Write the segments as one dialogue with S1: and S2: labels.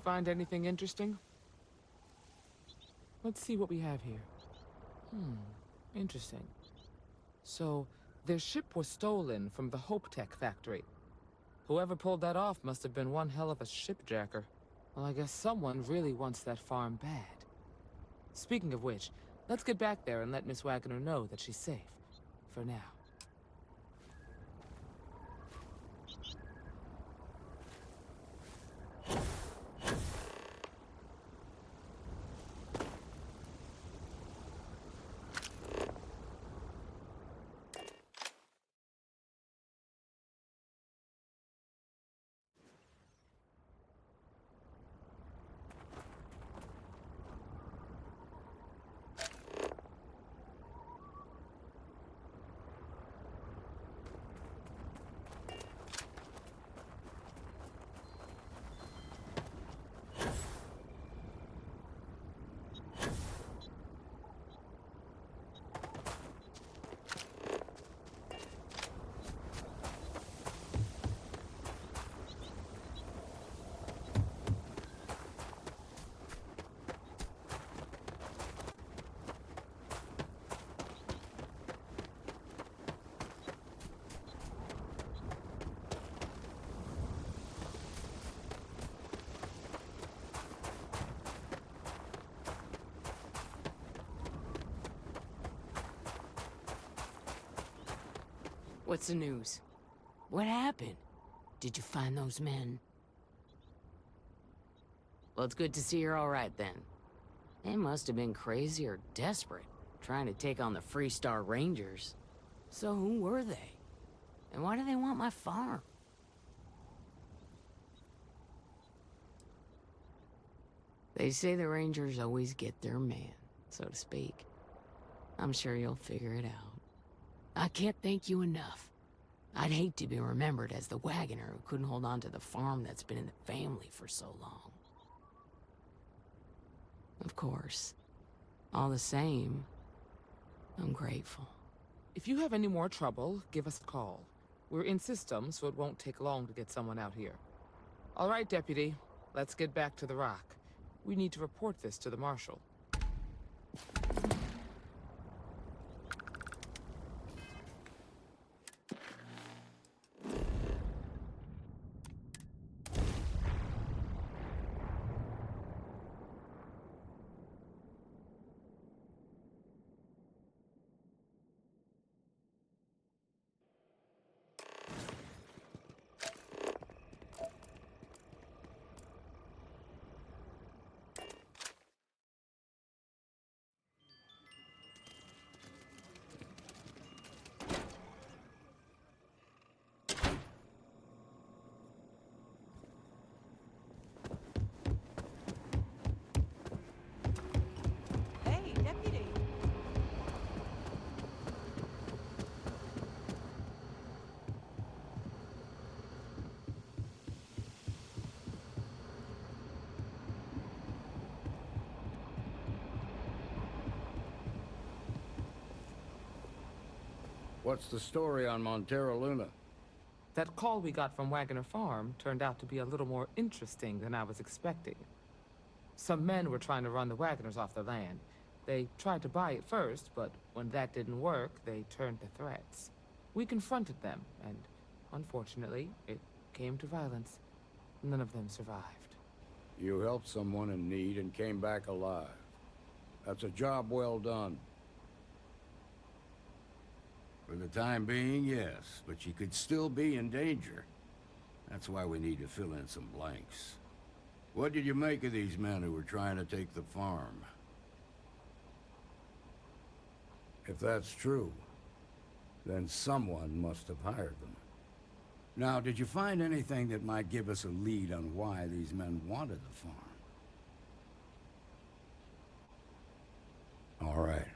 S1: Find anything interesting? Let's see what we have here. Interesting. So, their ship was stolen from the Hope Tech factory. Whoever pulled that off must have been one hell of a shipjacker. Well, I guess someone really wants that farm bad. Speaking of which, let's get back there and let Miss Wagner know that she's safe. For now.
S2: What's the news? What happened? Did you find those men? Well, it's good to see you're all right then. They must have been crazy or desperate, trying to take on the Freestar Rangers. So who were they? And why do they want my farm? They say the Rangers always get their man, so to speak. I'm sure you'll figure it out. I can't thank you enough. I'd hate to be remembered as the wagoner who couldn't hold on to the farm that's been in the family for so long. Of course. All the same, I'm grateful.
S1: If you have any more trouble, give us a call. We're in system, so it won't take long to get someone out here. All right, Deputy. Let's get back to the rock. We need to report this to the Marshal.
S3: Hey, Deputy.
S4: What's the story on Montero Luna?
S1: That call we got from Wagner Farm turned out to be a little more interesting than I was expecting. Some men were trying to run the Wagners off the land. They tried to buy it first, but when that didn't work, they turned to threats. We confronted them, and unfortunately, it came to violence. None of them survived.
S4: You helped someone in need and came back alive. That's a job well done. For the time being, yes, but you could still be in danger. That's why we need to fill in some blanks. What did you make of these men who were trying to take the farm? If that's true, then someone must have hired them. Now, did you find anything that might give us a lead on why these men wanted the farm? All right.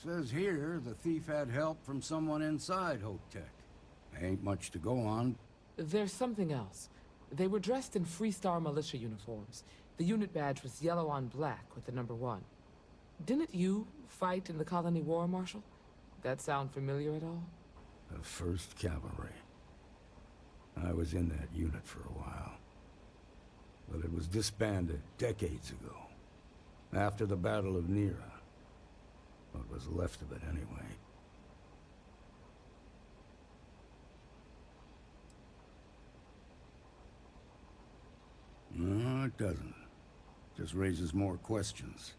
S4: Says here the thief had help from someone inside Hope Tech. Ain't much to go on.
S1: There's something else. They were dressed in Freestar militia uniforms. The unit badge was yellow on black with the number 1. Didn't you fight in the Colony War, Marshal? That sound familiar at all?
S4: The 1st Cavalry. I was in that unit for a while. But it was disbanded decades ago. After the Battle of Nira. What was left of it, anyway. No, it doesn't. Just raises more questions.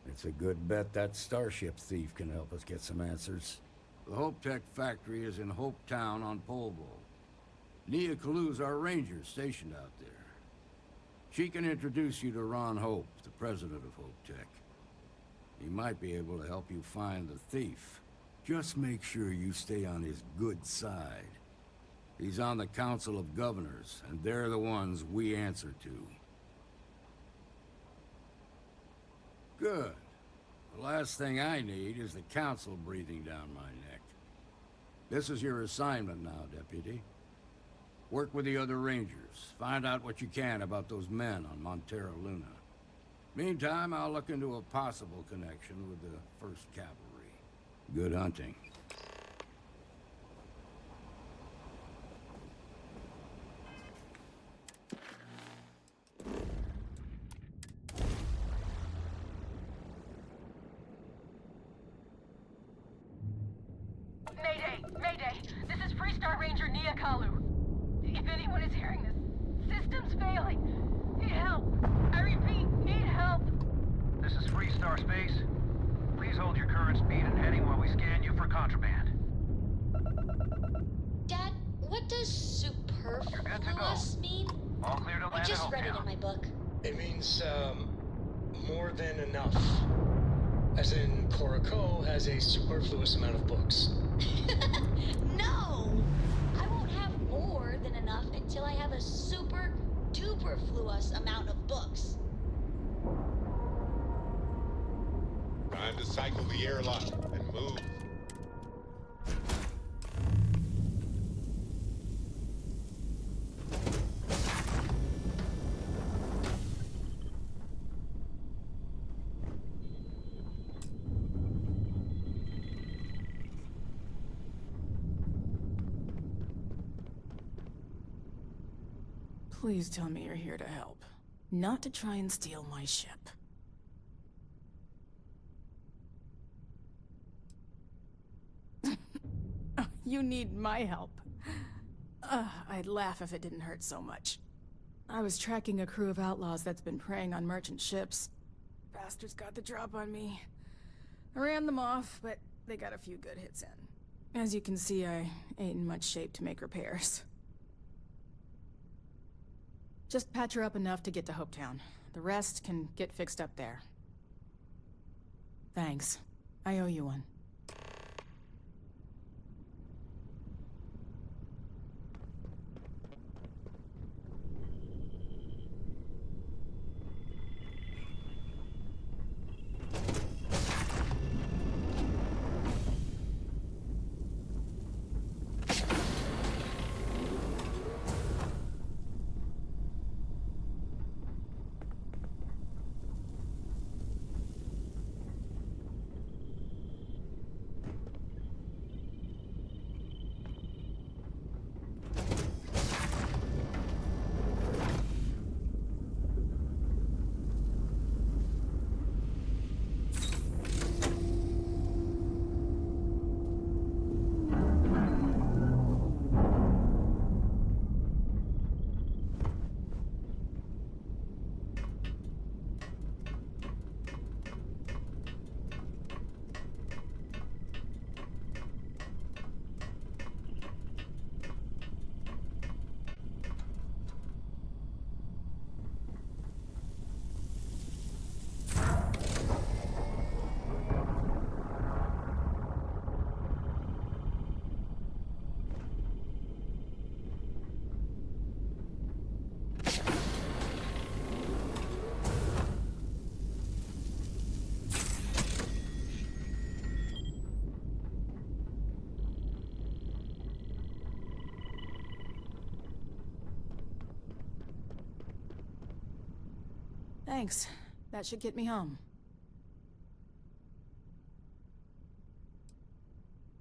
S4: It's a good bet that starship thief can help us get some answers. The Hope Tech factory is in Hope Town on Polvo. Nia Kalu's our ranger stationed out there. She can introduce you to Ron Hope, the president of Hope Tech. He might be able to help you find the thief. Just make sure you stay on his good side. He's on the Council of Governors, and they're the ones we answer to. Good. The last thing I need is the Council breathing down my neck. This is your assignment now, Deputy. Work with the other Rangers. Find out what you can about those men on Montera Luna. Meantime, I'll look into a possible connection with the 1st Cavalry. Good hunting.
S3: Mayday! Mayday! This is Freestar Ranger Nia Kalu. If anyone is hearing this, system's failing. Need help. I repeat, need help.
S5: This is Freestar Space. Please hold your current speed and heading while we scan you for contraband.
S6: Dad, what does
S5: You're good to go.
S6: superfluous mean?
S5: All clear to
S6: I
S5: land at
S6: just read it in
S5: Hopetown.
S6: my book.
S7: It means, more than enough. As in, Corico has a superfluous amount of books.
S6: No! I won't have more than enough until I have a super duperfluous amount of books.
S8: Time to cycle the airlock and move.
S9: Please tell me you're here to help, not to try and steal my ship. You need my help. I'd laugh if it didn't hurt so much. I was tracking a crew of outlaws that's been preying on merchant ships. Bastards got the drop on me. I ran them off, but they got a few good hits in. As you can see, I ain't in much shape to make repairs. Just patch her up enough to get to Hopetown. The rest can get fixed up there. Thanks. I owe you one. Thanks. That should get me home.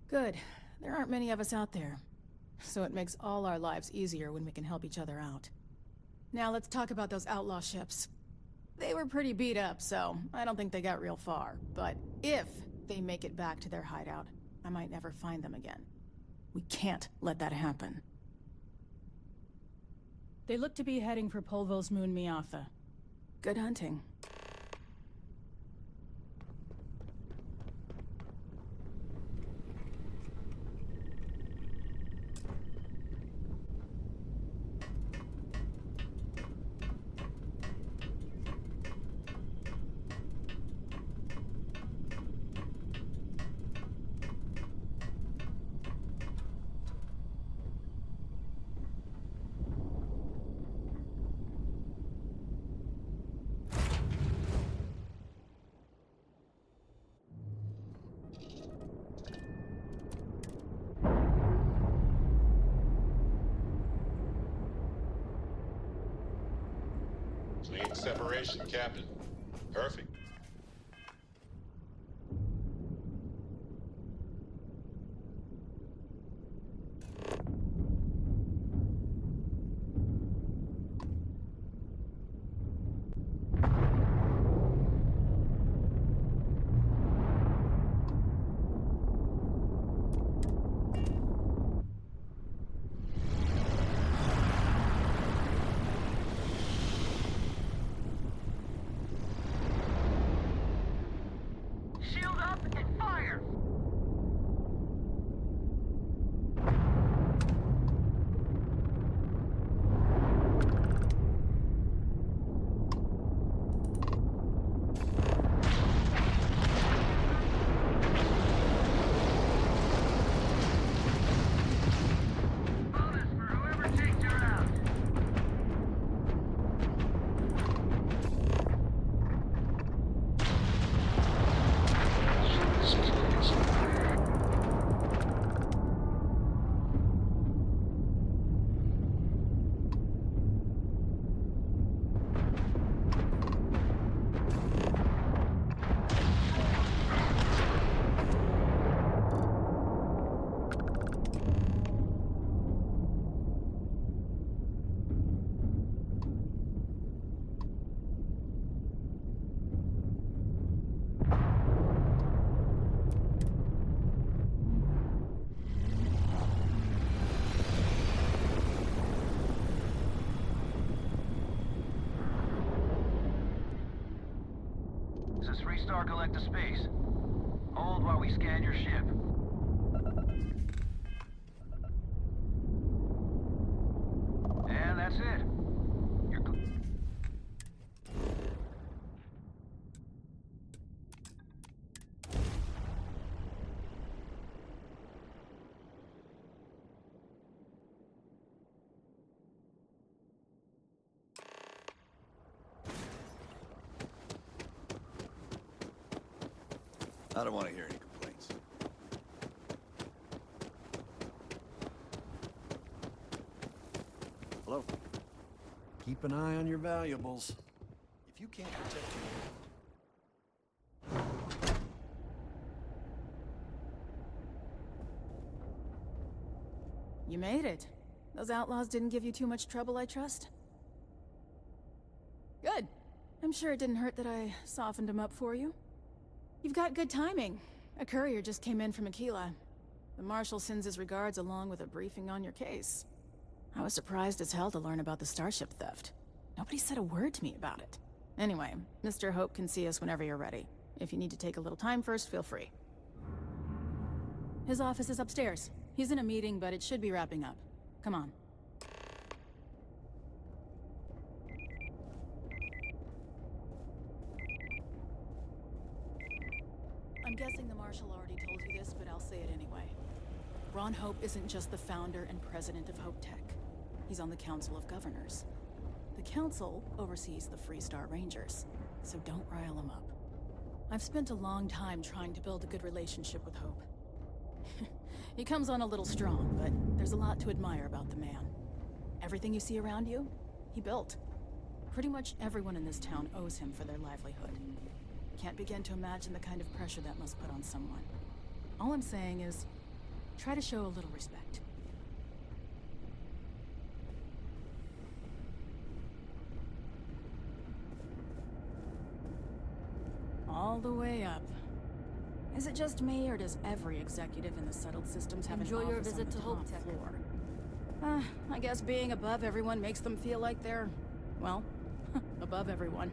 S9: Good. There aren't many of us out there. so it makes all our lives easier when we can help each other out. Now let's talk about those outlaw ships. They were pretty beat up, so I don't think they got real far. But if they make it back to their hideout, I might never find them again. We can't let that happen. They look to be heading for Polvo's moon Miatha. Good hunting.
S8: Clean separation, Captain. Perfect.
S3: Shield up and fire! Bonus for whoever takes her out.
S5: This is 3-star Galacta Space. Hold while we scan your ship. And that's it. You're
S10: I don't want to hear any complaints. Hello? Keep an eye on your valuables. If you can't protect your...
S9: You made it. Those outlaws didn't give you too much trouble, I trust? Good. I'm sure it didn't hurt that I softened them up for you. You've got good timing. A courier just came in from Aquila. The Marshal sends his regards along with a briefing on your case. I was surprised as hell to learn about the starship theft. Nobody said a word to me about it. Anyway, Mr. Hope can see us whenever you're ready. If you need to take a little time first, feel free. His office is upstairs. He's in a meeting, but it should be wrapping up. Come on. I'm guessing the Marshal already told you this, but I'll say it anyway. Ron Hope isn't just the founder and president of Hope Tech. He's on the Council of Governors. The Council oversees the Freestar Rangers, so don't rile him up. I've spent a long time trying to build a good relationship with Hope. He comes on a little strong, but there's a lot to admire about the man. Everything you see around you, he built. Pretty much everyone in this town owes him for their livelihood. Can't begin to imagine the kind of pressure that must put on someone. All I'm saying is, try to show a little respect. all the way up. Is it just me, or does every executive in the settled systems have
S11: Enjoy
S9: an
S11: your
S9: office
S11: visit
S9: on the
S11: to
S9: top
S11: Hopetech.
S9: floor? I guess being above everyone makes them feel like they're, well, above everyone.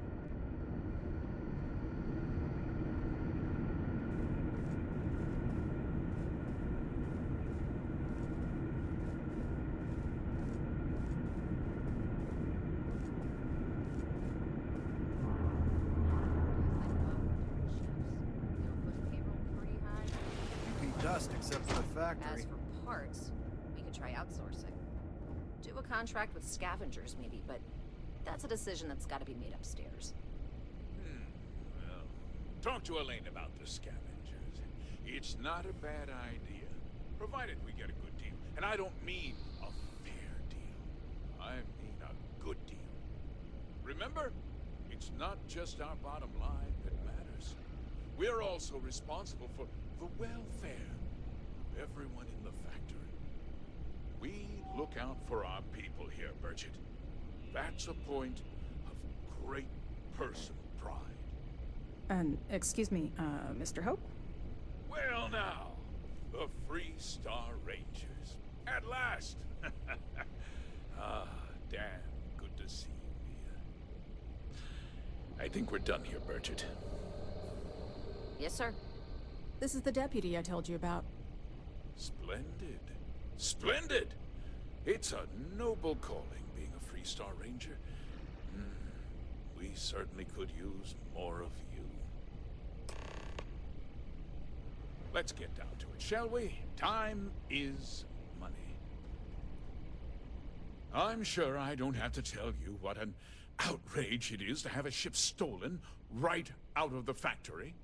S10: You beat dust except for the factory.
S12: As for parts, we could try outsourcing. Do a contract with scavengers, maybe, but that's a decision that's got to be made upstairs.
S13: Well, talk to Elaine about the scavengers. It's not a bad idea, provided we get a good deal. And I don't mean a fair deal. I mean a good deal. Remember, it's not just our bottom line that matters. We're also responsible for the welfare of everyone in the factory. We look out for our people here, Burchett. That's a point of great personal pride.
S9: And, excuse me, Mr. Hope?
S13: Well now, the Free Star Rangers. At last! Ah, damn good to see you, Mia. I think we're done here, Burchett.
S12: Yes, sir.
S9: This is the deputy I told you about.
S13: Splendid. Splendid! It's a noble calling, being a Free Star Ranger. We certainly could use more of you. Let's get down to it, shall we? Time is money. I'm sure I don't have to tell you what an outrage it is to have a ship stolen right out of the factory.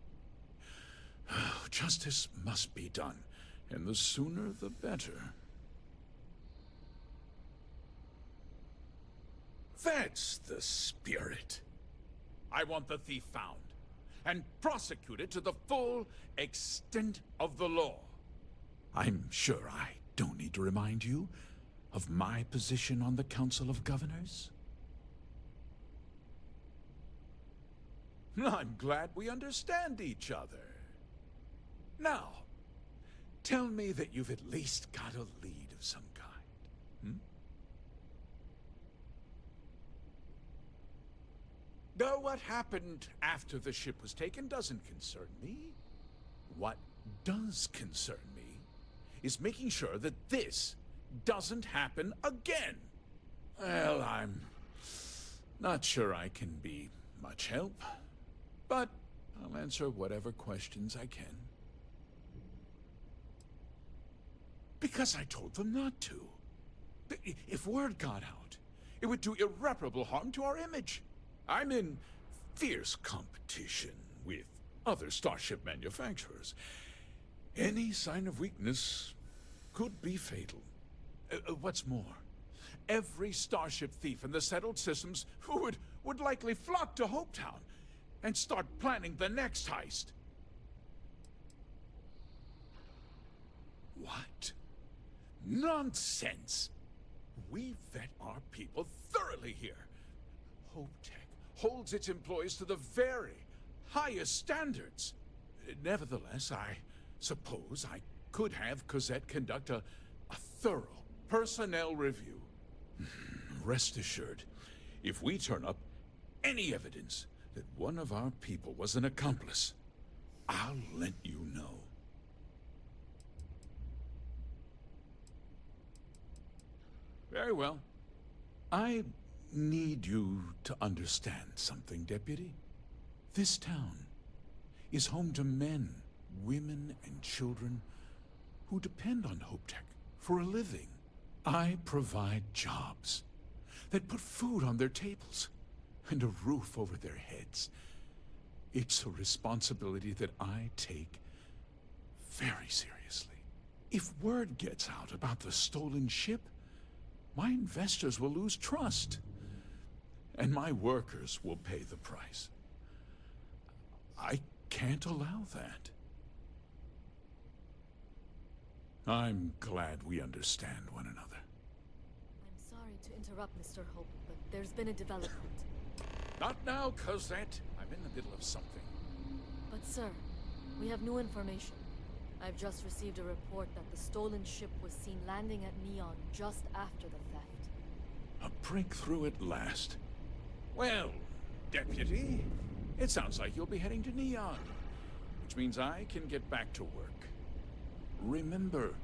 S13: Justice must be done, and the sooner the better. That's the spirit. I want the thief found and prosecuted to the full extent of the law. I'm sure I don't need to remind you of my position on the Council of Governors. I'm glad we understand each other. Now, tell me that you've at least got a lead of some kind. Though what happened after the ship was taken doesn't concern me. What does concern me is making sure that this doesn't happen again. Well, I'm not sure I can be much help, but I'll answer whatever questions I can. Because I told them not to. If word got out, it would do irreparable harm to our image. I'm in fierce competition with other starship manufacturers. Any sign of weakness could be fatal. What's more, every starship thief in the settled systems would likely flock to Hopetown and start planning the next heist. What? Nonsense! We vet our people thoroughly here. Hopetech holds its employees to the very highest standards. Nevertheless, I suppose I could have Cosette conduct a thorough personnel review. Rest assured, if we turn up any evidence that one of our people was an accomplice, I'll let you know. Very well. I need you to understand something, Deputy. This town is home to men, women, and children who depend on Hopetech for a living. I provide jobs that put food on their tables and a roof over their heads. It's a responsibility that I take very seriously. If word gets out about the stolen ship, my investors will lose trust, and my workers will pay the price. I can't allow that. I'm glad we understand one another.
S11: I'm sorry to interrupt, Mr. Hope, but there's been a development.
S13: Not now, Cosette. I'm in the middle of something.
S11: But But sir, we have new information. I've just received a report that the stolen ship was seen landing at Neon just after the theft.
S13: A breakthrough at last. Well, Deputy, it sounds like you'll be heading to Neon, which means I can get back to work. Remember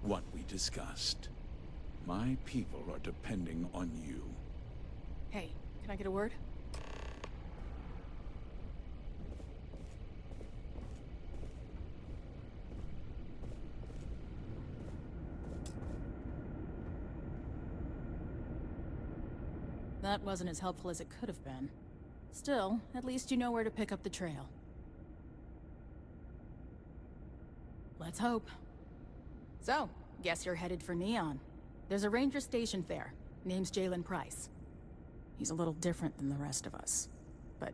S13: what we discussed. My people are depending on you.
S9: Hey, can I get a word? That wasn't as helpful as it could have been. Still, at least you know where to pick up the trail. Let's hope. So, guess you're headed for Neon. There's a ranger stationed there. Name's Jalen Price. He's a little different than the rest of us. But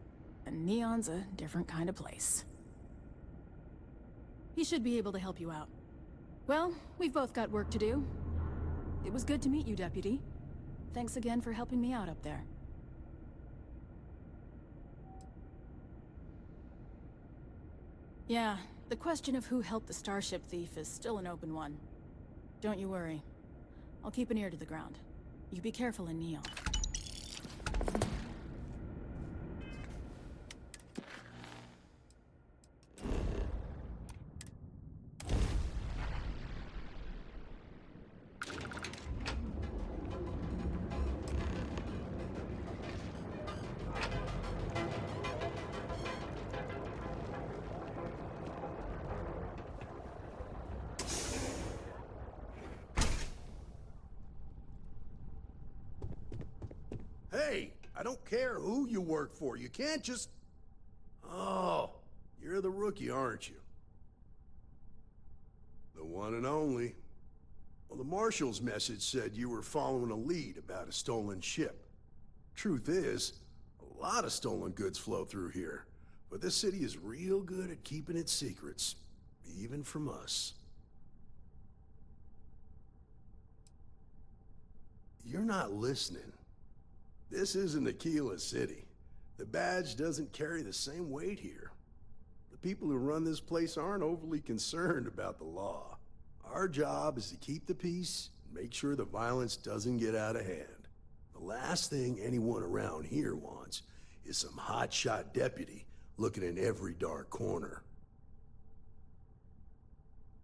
S9: Neon's a different kind of place. He should be able to help you out. Well, we've both got work to do. It was good to meet you, Deputy. Thanks again for helping me out up there. Yeah, the question of who helped the Starship thief is still an open one. Don't you worry. I'll keep an ear to the ground. You be careful in Neon.
S10: Hey, I don't care who you work for. You can't just... Oh, you're the rookie, aren't you? The one and only. Well, the Marshal's message said you were following a lead about a stolen ship. Truth is, a lot of stolen goods flow through here, but this city is real good at keeping its secrets, even from us. You're not listening. This isn't Aquila City. The badge doesn't carry the same weight here. The people who run this place aren't overly concerned about the law. Our job is to keep the peace and make sure the violence doesn't get out of hand. The last thing anyone around here wants is some hotshot deputy looking in every dark corner.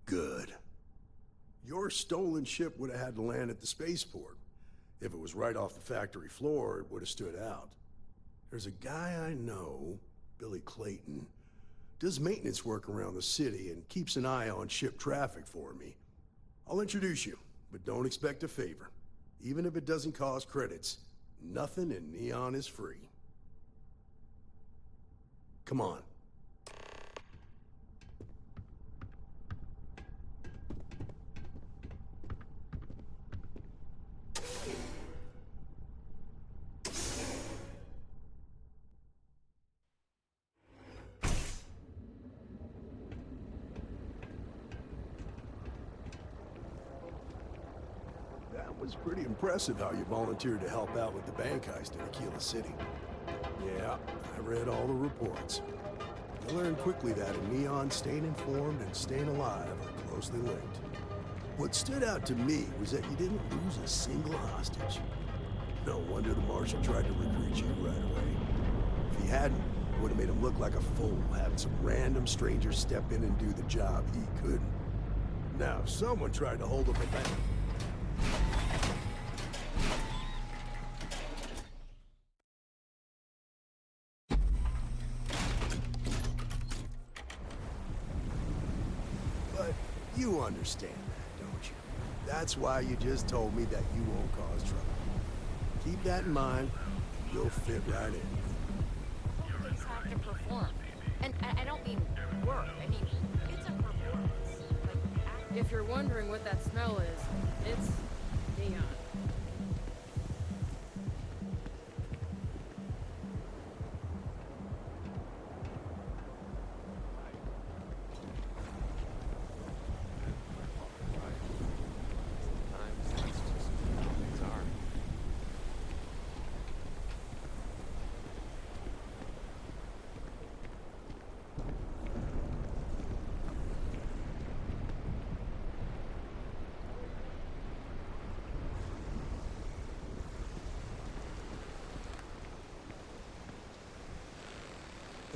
S10: Good. Your stolen ship would have had to land at the spaceport. If it was right off the factory floor, it would have stood out. There's a guy I know, Billy Clayton, does maintenance work around the city and keeps an eye on ship traffic for me. I'll introduce you, but don't expect a favor. Even if it doesn't cost credits, nothing in Neon is free. Come on. That was pretty impressive how you volunteered to help out with the bank heist in Aquila City. Yeah, I read all the reports. I learned quickly that in Neon, staying informed and staying alive are closely linked. What stood out to me was that you didn't lose a single hostage. No wonder the Marshal tried to recruit you right away. If he hadn't, it would have made him look like a fool, having some random stranger step in and do the job he couldn't. Now, if someone tried to hold up a bank... But you understand that, don't you? That's why you just told me that you won't cause trouble. Keep that in mind, and you'll fit right in.
S12: Things have to perform. And I don't mean work, I mean, it's a performance. Like,
S14: If you're wondering what that smell is, it's neon.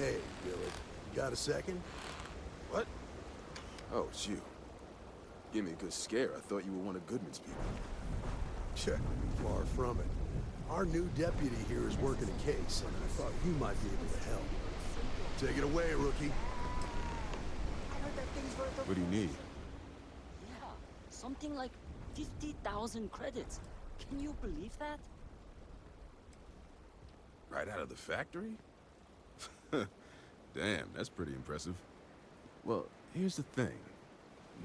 S10: Hey, Billy. You got a second?
S15: What? Oh, it's you. Give me a good scare. I thought you were one of Goodman's people.
S10: Check. Far from it. Our new deputy here is working a case, and I thought you might be able to help. Take it away, rookie.
S15: What do you need?
S16: Yeah, something like 50,000 credits. Can you believe that?
S15: Right out of the factory? Damn, that's pretty impressive. Well, here's the thing.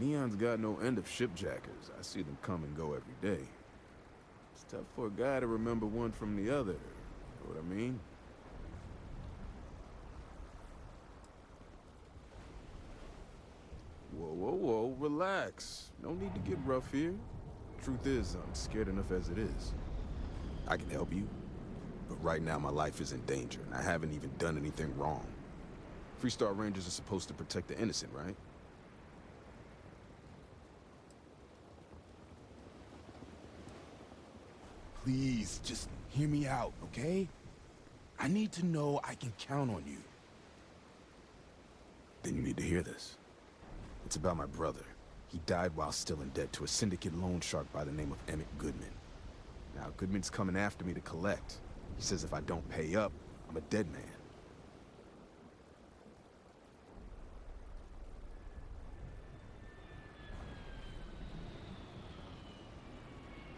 S15: Neon's got no end of shipjackers. I see them come and go every day. It's tough for a guy to remember one from the other. You know what I mean? Whoa, whoa, whoa, relax. No need to get rough here. Truth is, I'm scared enough as it is. I can help you, but right now my life is in danger, and I haven't even done anything wrong. Freestar Rangers are supposed to protect the innocent, right?
S17: Please, just hear me out, okay? I need to know I can count on you.
S15: Then you need to hear this. It's about my brother. He died while still in debt to a syndicate loan shark by the name of Emmett Goodman. Now, Goodman's coming after me to collect. He says if I don't pay up, I'm a dead man.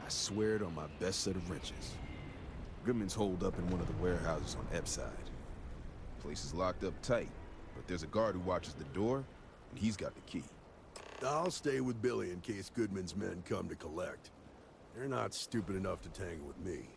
S15: I swear it on my best set of wrenches. Goodman's holed up in one of the warehouses on Epps side. Place is locked up tight, but there's a guard who watches the door, and he's got the key.
S10: I'll stay with Billy in case Goodman's men come to collect. They're not stupid enough to tangle with me.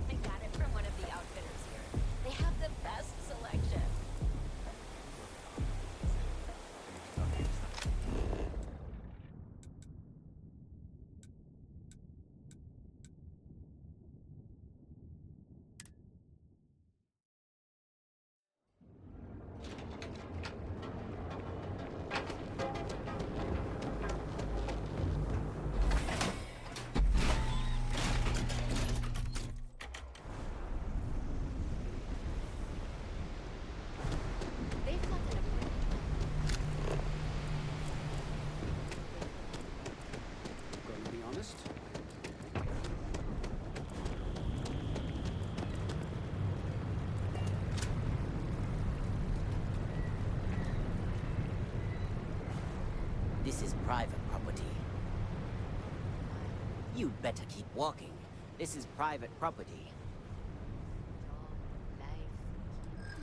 S6: I got it from one of the outfitters here. They have the best selection.
S12: They've got an
S18: Going to be honest.
S19: This is private property. You'd better keep walking. This is private property.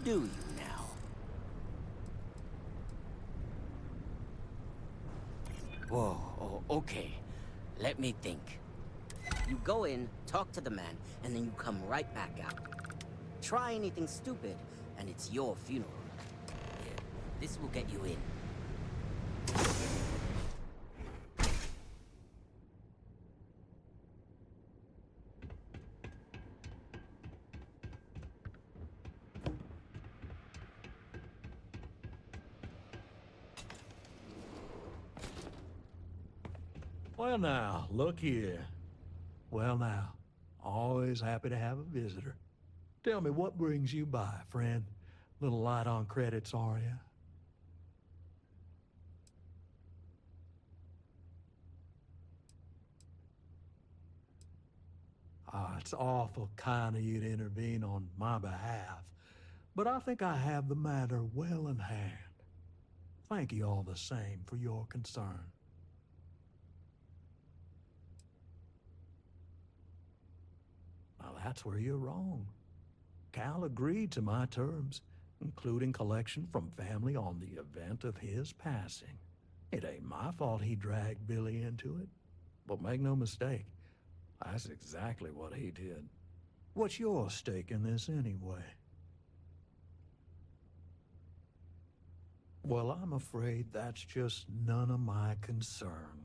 S19: Do you now? Whoa, oh, okay. Let me think. You go in, talk to the man, and then you come right back out. Try anything stupid, and it's your funeral. Here, this will get you in.
S20: Well now, look here. Well now, always happy to have a visitor. Tell me, what brings you by, friend? Little light on credits, are you? Ah, it's awful kind of you to intervene on my behalf, but I think I have the matter well in hand. Thank you all the same for your concern. Well, that's where you're wrong. Cal agreed to my terms, including collection from family on the event of his passing. It ain't my fault he dragged Billy into it. But make no mistake, that's exactly what he did. What's your stake in this anyway? Well, I'm afraid that's just none of my concern.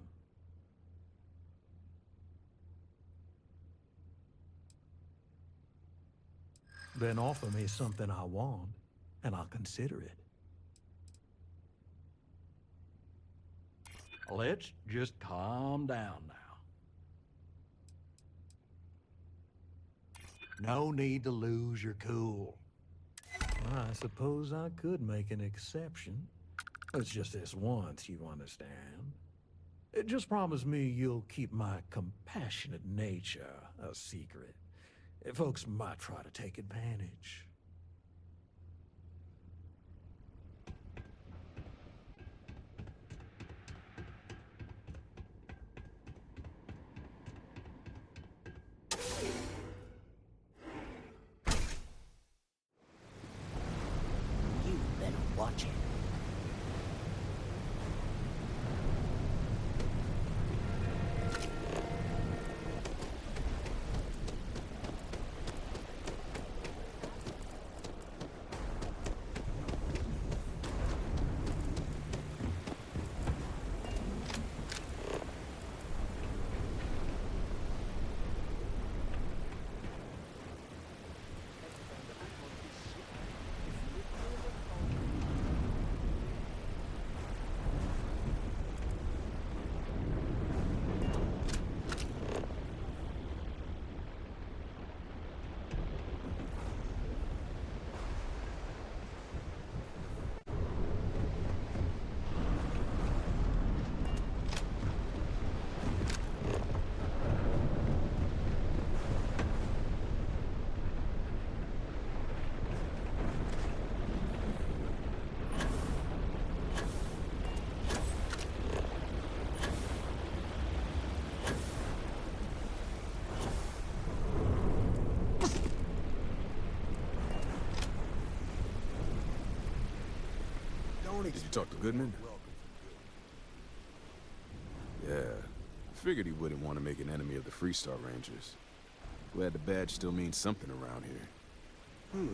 S20: Then offer me something I want, and I'll consider it. Let's just calm down now. No need to lose your cool. I suppose I could make an exception. It's just this once, you understand. Just promise me you'll keep my compassionate nature a secret. Folks might try to take advantage.
S19: You better watch it.
S15: Did you talk to Goodman? Yeah. Figured he wouldn't want to make an enemy of the Freestar Rangers. Glad the badge still means something around here.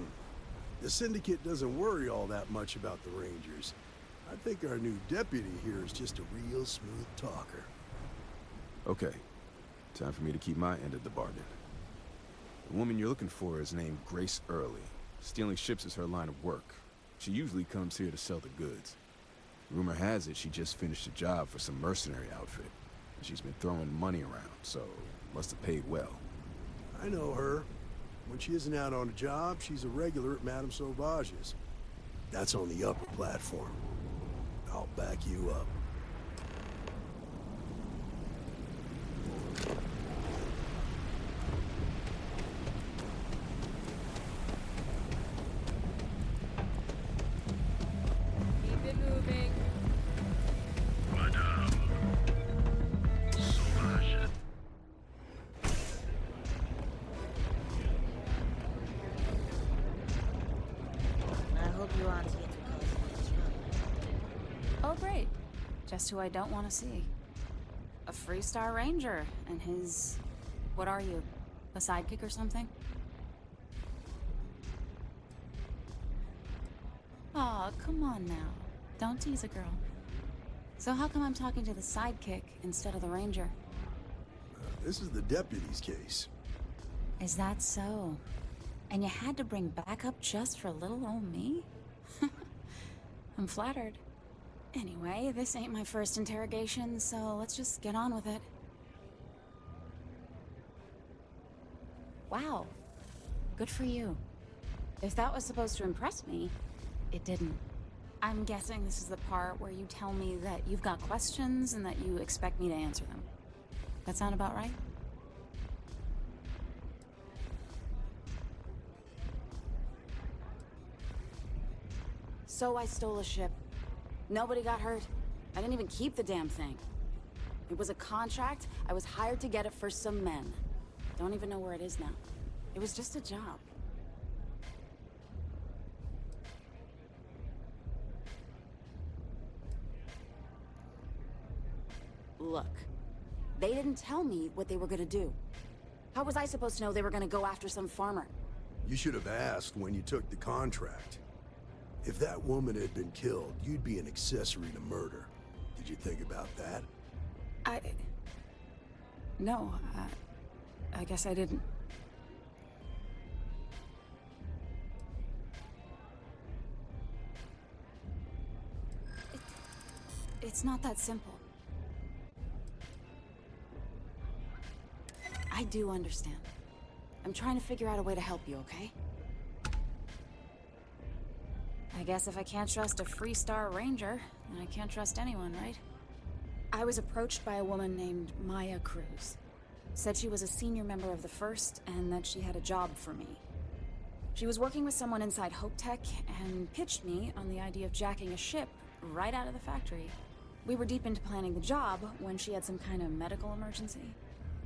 S10: The Syndicate doesn't worry all that much about the Rangers. I think our new deputy here is just a real smooth talker.
S15: Okay. Time for me to keep my end of the bargain. The woman you're looking for is named Grace Early. Stealing ships is her line of work. She usually comes here to sell the goods. Rumor has it she just finished a job for some mercenary outfit. She's been throwing money around, so must have paid well.
S10: I know her. When she isn't out on a job, she's a regular at Madame Sauvage's. That's on the upper platform. I'll back you up.
S14: Keep it moving.
S5: Madame Sauvage.
S6: I hope you aren't here to cause any trouble.
S21: Oh, great. Just who I don't want to see. A Freestar Ranger and his... What are you? A sidekick or something? Aw, come on now. Don't tease a girl. So how come I'm talking to the sidekick instead of the Ranger?
S10: This is the deputy's case.
S21: Is that so? And you had to bring backup just for little old me? I'm flattered. Anyway, this ain't my first interrogation, so let's just get on with it. Wow. Good for you. If that was supposed to impress me, it didn't. I'm guessing this is the part where you tell me that you've got questions and that you expect me to answer them. That sound about right? So I stole a ship. Nobody got hurt. I didn't even keep the damn thing. It was a contract. I was hired to get it for some men. Don't even know where it is now. It was just a job. Look, they didn't tell me what they were gonna do. How was I supposed to know they were gonna go after some farmer?
S10: You should have asked when you took the contract. If that woman had been killed, you'd be an accessory to murder. Did you think about that?
S21: No, I guess I didn't. It's not that simple. I do understand. I'm trying to figure out a way to help you, okay? I guess if I can't trust a Freestar Ranger, then I can't trust anyone, right? I was approached by a woman named Maya Cruz. Said she was a senior member of the First, and that she had a job for me. She was working with someone inside Hope Tech, and pitched me on the idea of jacking a ship right out of the factory. We were deep into planning the job when she had some kind of medical emergency.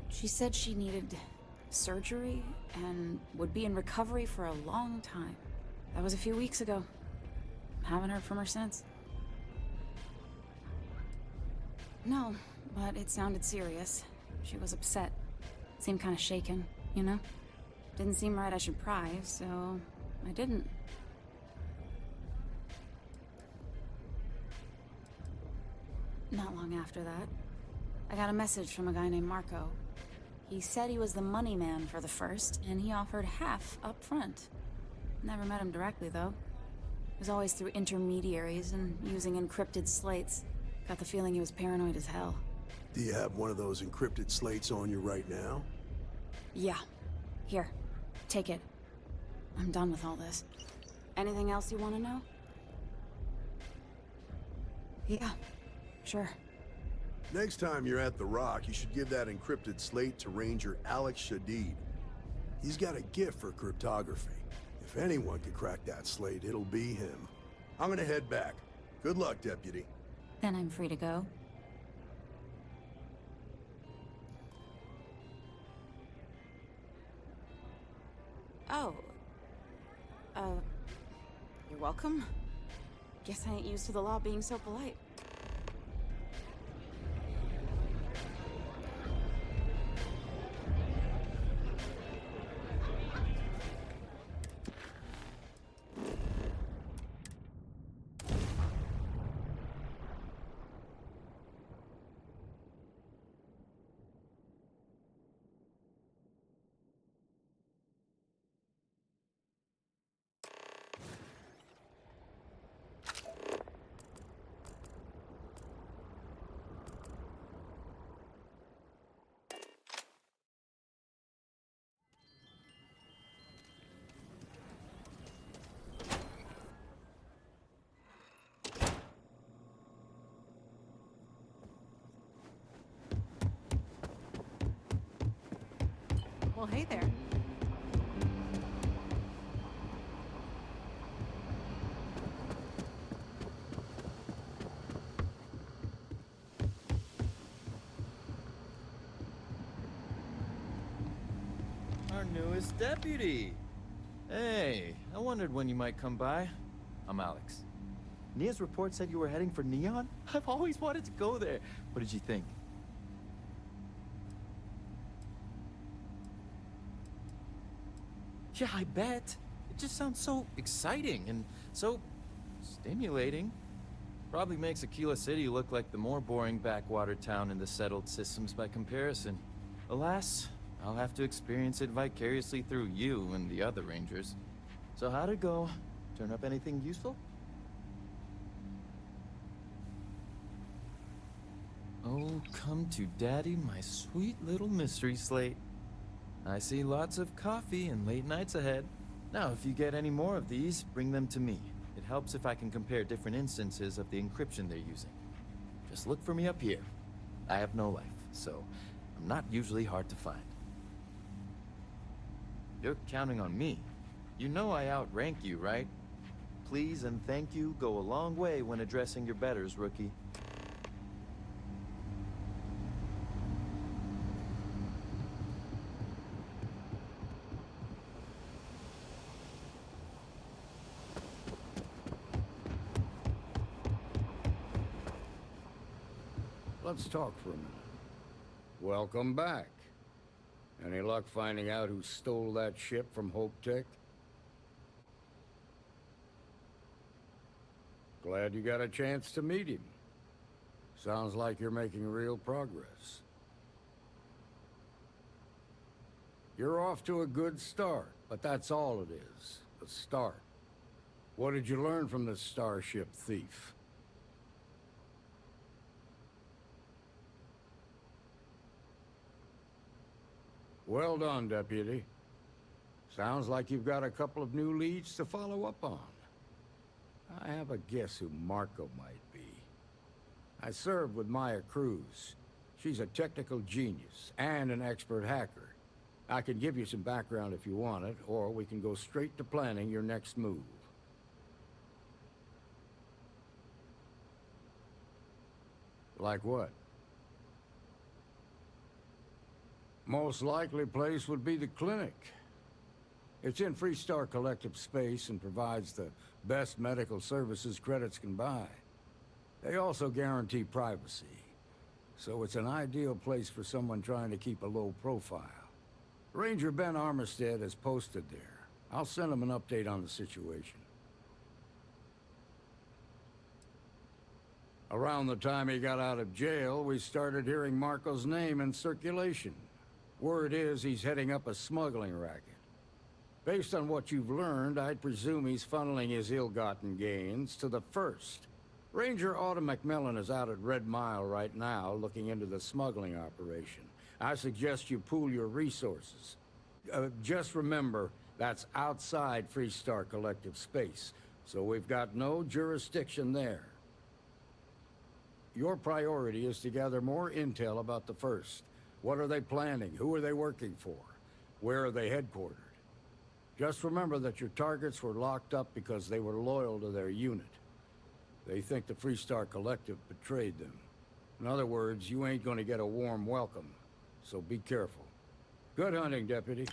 S21: She said she needed surgery, and would be in recovery for a long time. That was a few weeks ago. Haven't heard from her since. No, but it sounded serious. She was upset. Seemed kind of shaken, you know? Didn't seem right I should pry, so I didn't. Not long after that, I got a message from a guy named Marco. He said he was the money man for the First, and he offered half up front. Never met him directly, though. It was always through intermediaries and using encrypted slates. Got the feeling he was paranoid as hell.
S10: Do you have one of those encrypted slates on you right now?
S21: Yeah. Here. Take it. I'm done with all this. Anything else you want to know? Yeah. Sure.
S10: Next time you're at the Rock, you should give that encrypted slate to Ranger Alex Shadid. He's got a gift for cryptography. If anyone could crack that slate, it'll be him. I'm gonna head back. Good luck, Deputy.
S21: Then I'm free to go. Oh. You're welcome. Guess I ain't used to the law being so polite.
S12: Well, hey there.
S2: Our newest deputy. Hey, I wondered when you might come by. I'm Alex. Nia's report said you were heading for Neon? I've always wanted to go there. What did you think? Yeah, I bet. It just sounds so exciting and so stimulating. Probably makes Aquila City look like the more boring backwater town in the settled systems by comparison. Alas, I'll have to experience it vicariously through you and the other rangers. So how'd it go? Turn up anything useful? Oh, come to daddy, my sweet little mystery slate. I see lots of coffee and late nights ahead. Now, if you get any more of these, bring them to me. It helps if I can compare different instances of the encryption they're using. Just look for me up here. I have no life, so I'm not usually hard to find. You're counting on me. You know I outrank you, right? Please and thank you go a long way when addressing your betters, rookie.
S4: Let's talk for a minute. Welcome back. Any luck finding out who stole that ship from Hope Tech? Glad you got a chance to meet him. Sounds like you're making real progress. You're off to a good start, but that's all it is, a start. What did you learn from the starship thief? Well done, Deputy. Sounds like you've got a couple of new leads to follow up on. I have a guess who Marco might be. I served with Maya Cruz. She's a technical genius and an expert hacker. I can give you some background if you want it, or we can go straight to planning your next move. Like what? Most likely place would be the clinic. It's in Freestar Collective space and provides the best medical services credits can buy. They also guarantee privacy, so it's an ideal place for someone trying to keep a low profile. Ranger Ben Armistead is posted there. I'll send him an update on the situation. Around the time he got out of jail, we started hearing Marco's name in circulation. Word is he's heading up a smuggling racket. Based on what you've learned, I'd presume he's funneling his ill-gotten gains to the First. Ranger Autumn McMillan is out at Red Mile right now, looking into the smuggling operation. I suggest you pool your resources. Just remember, that's outside Freestar Collective space, so we've got no jurisdiction there. Your priority is to gather more intel about the First. What are they planning? Who are they working for? Where are they headquartered? Just remember that your targets were locked up because they were loyal to their unit. They think the Freestar Collective betrayed them. In other words, you ain't gonna get a warm welcome, so be careful. Good hunting, Deputy.